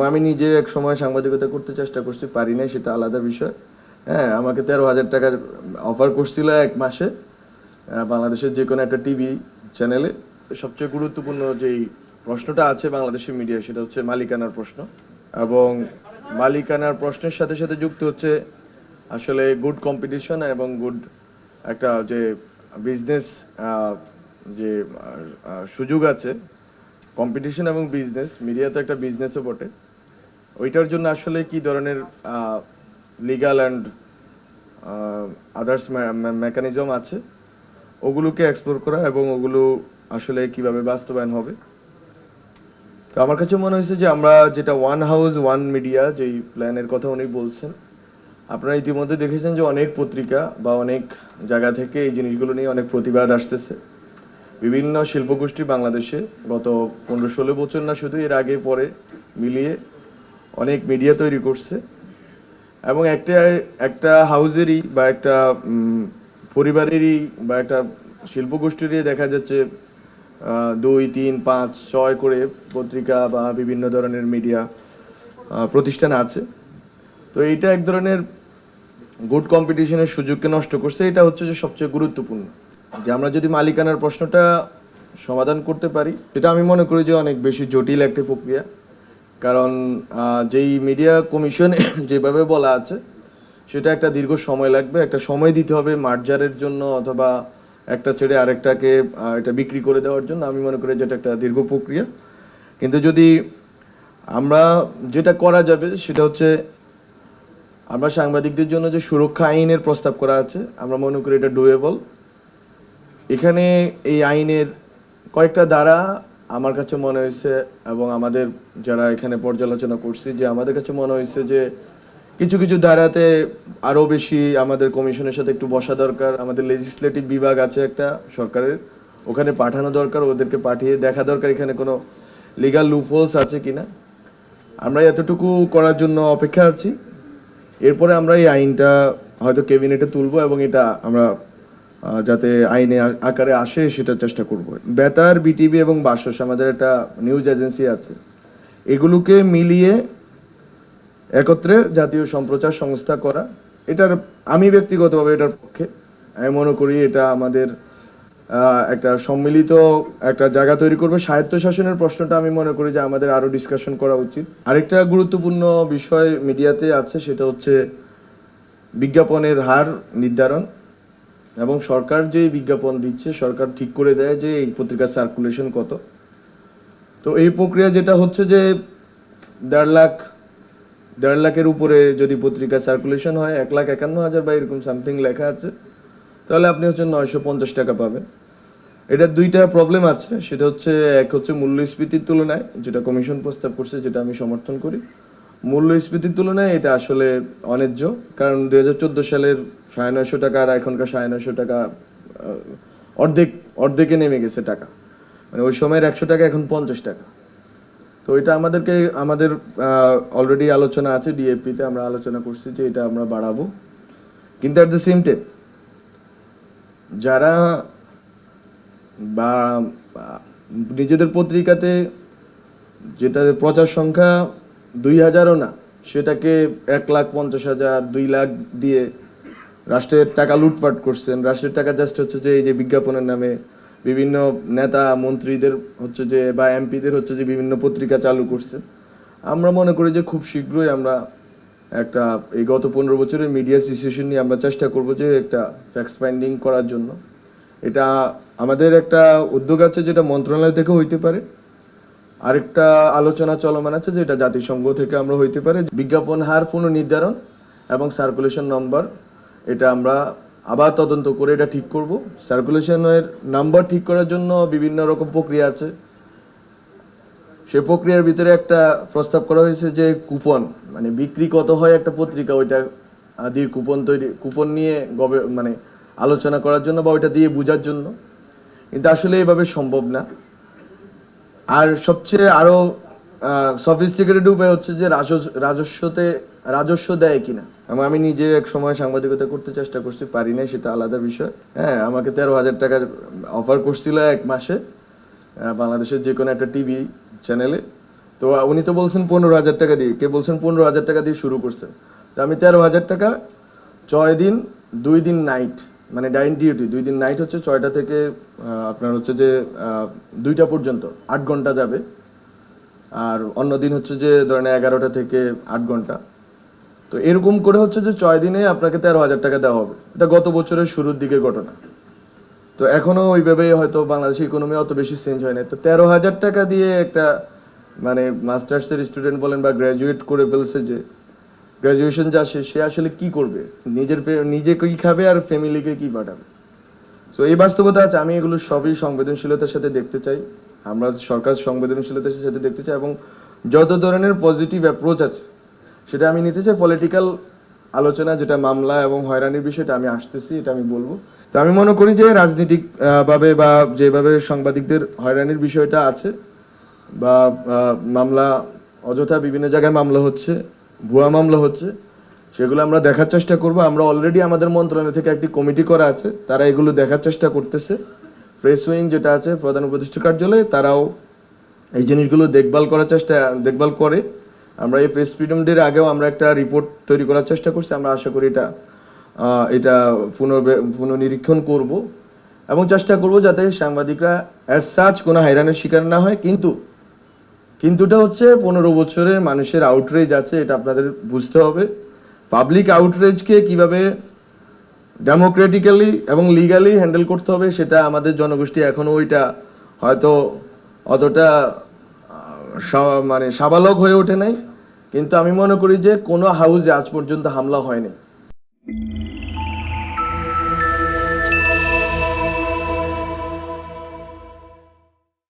আমি নিজে এক সময় সাংবাদিকতা করতে চেষ্টা করছি, পারি নাই, সেটা আলাদা বিষয়। হ্যাঁ, আমাকে 13,000 টাকার অফার করছিল এক মাসে বাংলাদেশের যে কোনো একটা টিভি চ্যানেলে। সবচেয়ে গুরুত্বপূর্ণ যেই প্রশ্নটা আছে বাংলাদেশের মিডিয়া, সেটা হচ্ছে মালিকানার প্রশ্ন। এবং মালিকানার প্রশ্নের সাথে সাথে যুক্ত হচ্ছে আসলে গুড কম্পিটিশন এবং গুড একটা যে বিজনেস যে সুযোগ আছে, কম্পিটিশন এবং বিজনেস, মিডিয়া তো একটা বিজনেসও বটে। ওইটার জন্য আসলে কি ধরনের লিগ্যাল অ্যান্ড আদার্স মেকানিজম আছে, ওগুলোকে এক্সপ্লোর করা এবং ওগুলো আসলে কিভাবে বাস্তবায়ন হবে। তো আমার কাছে মনে হয়েছে যে আমরা যেটা ওয়ান হাউস ওয়ান মিডিয়া যেই প্ল্যানের কথা উনি বলছেন, আপনারা ইতিমধ্যে দেখেছেন যে অনেক পত্রিকা বা অনেক জায়গা থেকে এই জিনিসগুলো নিয়ে অনেক প্রতিবাদ আসতেছে। বিভিন্ন শিল্পগোষ্ঠী বাংলাদেশে গত 15-16 বছর না শুধু, এর আগে পরে মিলিয়ে অনেক মিডিয়া তৈরি করছে। এবং একটা একটা হাউজেরই বা একটা পরিবারেরই বা একটা শিল্পগোষ্ঠীরই দেখা যাচ্ছে 2, 3, 5, 6 করে পত্রিকা বা বিভিন্ন ধরনের মিডিয়া প্রতিষ্ঠান আছে। তো এইটা এক ধরনের গুড কম্পিটিশনের সুযোগকে নষ্ট করছে। এটা হচ্ছে যে সবচেয়ে গুরুত্বপূর্ণ, যে আমরা যদি মালিকানার প্রশ্নটা সমাধান করতে পারি, সেটা আমি মনে করি যে অনেক বেশি জটিল একটা প্রক্রিয়া। কারণ যেই মিডিয়া কমিশনে যেভাবে বলা আছে, সেটা একটা দীর্ঘ সময় লাগবে, একটা সময় দিতে হবে মার্জারের জন্য অথবা একটা ছেড়ে আরেকটাকে এটা বিক্রি করে দেওয়ার জন্য। আমি মনে করি যেটা একটা দীর্ঘ প্রক্রিয়া। কিন্তু যদি আমরা যেটা করা যাবে সেটা হচ্ছে, আমরা সাংবাদিকদের জন্য যে সুরক্ষা আইনের প্রস্তাব করা আছে, আমরা মনে করি এটা ডুয়েবল। এখানে এই আইনের কয়েকটা ধারা আমার কাছে মনে হয়েছে, এবং আমাদের যারা এখানে পর্যালোচনা করছি, যে আমাদের কাছে মনে হয়েছে যে কিছু কিছু ধারাতে আরও বেশি আমাদের কমিশনের সাথে একটু বসা দরকার। আমাদের লেজিসলেটিভ বিভাগ আছে একটা সরকারের, ওখানে পাঠানো দরকার, ওদেরকে পাঠিয়ে দেখা দরকার এখানে কোনো লিগাল লুপহোলস আছে কিনা। আমরা এতটুকু করার জন্য অপেক্ষা আছি। এরপরে আমরা এই আইনটা হয়তো ক্যাবিনেটে তুলবো এবং এটা আমরা যাতে আইনে আকারে আসে সেটা চেষ্টা করব। বেতার, বিটিভি এবং বাসস, আমাদের একটা নিউজ এজেন্সি আছে, এগুলোকে মিলিয়ে একত্রে জাতীয় সম্প্রচার সংস্থা করা, এটার আমি ব্যক্তিগতভাবে এটার পক্ষে। আমি মনে করি এটা আমাদের একটা সম্মিলিত একটা জায়গা তৈরি করবে। স্বায়ত্তশাসনের প্রশ্নটা আমি মনে করি যে আমাদের আরও ডিসকাশন করা উচিত। আরেকটা গুরুত্বপূর্ণ বিষয় মিডিয়াতে আছে, সেটা হচ্ছে বিজ্ঞাপনের হার নির্ধারণ। এবং সরকার যে বিজ্ঞাপন দিচ্ছে, সরকার ঠিক করে দেয় যে এই পত্রিকার সার্কুলেশন কত। তো এই প্রক্রিয়া যেটা হচ্ছে যে 1.5 লাখের উপরে যদি পত্রিকা সার্কুলেশন হয়, 1,51,000 বা এরকম সামথিং লেখা আছে, তাহলে আপনি হচ্ছে 950 টাকা পাবেন। এটার দুইটা প্রবলেম আছে, সেটা হচ্ছে এক হচ্ছে মূল্যস্ফীতির তুলনায়, যেটা কমিশন প্রস্তাব করছে, যেটা আমি সমর্থন করি। মূল্যস্ফীতির তুলনায় এটা আসলে অন্যায্য। কারণ 2014 সালের 950 টাকা আর এখনকার 950 টাকা অর্ধেকে নেমে গেছে টাকা। মানে ওই সময়ের 100 টাকা এখন 50 টাকা। তো এটা আমাদের অলরেডি আলোচনা আছে, ডিএপিতে আমরা আলোচনা করছি যে এটা আমরা বাড়াবো। কিন্তু অ্যাট দ্য সেম টাইম যারা বা নিজেদের পত্রিকাতে যেটা প্রচার সংখ্যা 2,000ও না, সেটাকে 1,50,000, 2 লাখ দিয়ে রাষ্ট্রের টাকা লুটপাট করছেন। রাষ্ট্রের টাকা জাস্ট হচ্ছে যে এই যে বিজ্ঞাপনের নামে বিভিন্ন নেতা মন্ত্রীদের হচ্ছে যে বা এমপিদের হচ্ছে যে বিভিন্ন পত্রিকা চালু করছে। আমরা মনে করি যে খুব শীঘ্রই আমরা একটা এই গত 15 বছরের মিডিয়া সিচুয়েশন নিয়ে আমরা চেষ্টা করব যে একটা ফ্যাক্ট ফাইন্ডিং করার জন্য। এটা আমাদের একটা উদ্যোগ আছে, যেটা মন্ত্রণালয় থেকে হইতে পারে। আরেকটা আলোচনা চলমান আছে যেটা জাতিসংঘ থেকে আমরা হইতে পারে। বিজ্ঞাপন হার পুনর্নির্ধারণ এবং সার্কুলেশন নম্বর, এটা আমরা আবার তদন্ত করে এটা ঠিক করব। সার্কুলেশনের নাম্বার ঠিক করার জন্য বিভিন্ন রকম প্রক্রিয়া আছে। সে প্রক্রিয়ার ভিতরে একটা প্রস্তাব করা হয়েছে যে কুপন, মানে বিক্রি কত হয় একটা পত্রিকা, ওইটা দিয়ে কুপন নিয়ে মানে আলোচনা করার জন্য বা ওইটা দিয়ে বোঝার জন্য। কিন্তু আসলে এভাবে সম্ভব না। আর সবচেয়ে আরো সফিস্টিকেটেড উপায় হচ্ছে যে রাজস্ব দেয় কিনা। আমি নিজে এক সময় সাংবাদিকতা করতে চেষ্টা করছি, পারি নাই, সেটা আলাদা বিষয়। হ্যাঁ, আমাকে 13,000 টাকার অফার করছিল এক মাসে বাংলাদেশের যে কোনো একটা টিভি চ্যানেলে। তো তো উনি তো বলছেন 15,000 টাকা দিয়ে, কে বলছেন 15,000 টাকা দিয়ে শুরু করছেন। তো আমি 13,000 টাকা 6 দিন 2 দিন নাইট, মানে ডাইন ডিউটি 2 দিন নাইট হচ্ছে 6টা থেকে আপনার হচ্ছে যে 2টা পর্যন্ত 8 ঘন্টা যাবে, আর অন্য দিন হচ্ছে যে ধরেন 11টা থেকে 8 ঘন্টা। তো এরকম করে হচ্ছে যে 6 দিনে আপনাকে 13,000 টাকা দেওয়া হবে। এটা গত বছরের শুরুর দিকে ঘটনা। তো এখনো ওইভাবে হয়তো বাংলাদেশের ইকোনমি অত বেশি চেঞ্জ হয় না। তো 13,000 টাকা দিয়ে একটা মানে মাস্টার্সের স্টুডেন্ট বলেন বা গ্র্যাজুয়েট করে ফেলছে, যে গ্র্যাজুয়েশন যা সে আসলে কি করবে, নিজে কি খাবে আর ফ্যামিলিকে কি পাঠাবে। সো এই বাস্তবতা আছে, আমি এগুলো সবই সংবেদনশীলতার সাথে দেখতে চাই। আমরা সরকার সংবেদনশীলতার সাথে দেখতে চাই, এবং যত ধরনের পজিটিভ অ্যাপ্রোচ আছে সেটা আমি নিতে চাই। পলিটিক্যাল আলোচনা, যেটা মামলা এবং হয়রানির বিষয়টা আমি আসতেছি, এটা আমি বলবো। তো আমি মনে করি যে রাজনীতিক ভাবে বা যেভাবে সাংবাদিকদের হয়রানির বিষয়টা আছে, বা মামলা অযথা বিভিন্ন জায়গায় মামলা হচ্ছে, ভুয়া মামলা হচ্ছে, সেগুলো আমরা দেখার চেষ্টা করব। আমরা অলরেডি আমাদের মন্ত্রণালয় থেকে একটি কমিটি করা আছে, তারা এগুলো দেখার চেষ্টা করতেছে। প্রেস উইং যেটা আছে প্রধান উপদেষ্টা কার্যালয়ে, তারাও এই জিনিসগুলো দেখভাল করে। আমরা এই প্রেস ফ্রিডম ডের আগেও আমরা একটা রিপোর্ট তৈরি করার চেষ্টা করছি। আমরা আশা করি এটা পুনর্নিরীক্ষণ করব এবং চেষ্টা করব যাতে সাংবাদিকরা অ্যাজ সাচ কোনো হয়রানির শিকার না হয়। কিন্তুটা হচ্ছে 15 বছরের মানুষের আউটরেজ আছে, এটা আপনাদের বুঝতে হবে। পাবলিক আউটরেজকে কিভাবে ডেমোক্রেটিক্যালি এবং লিগালি হ্যান্ডেল করতে হবে, সেটা আমাদের জনগোষ্ঠী এখনো ওইটা হয়তো অতটা মানে সাবালক হয়ে ওঠে নাই। কিন্তু আমি মনে করি যে কোনো হাউসে আজ পর্যন্ত হামলা হয়নি।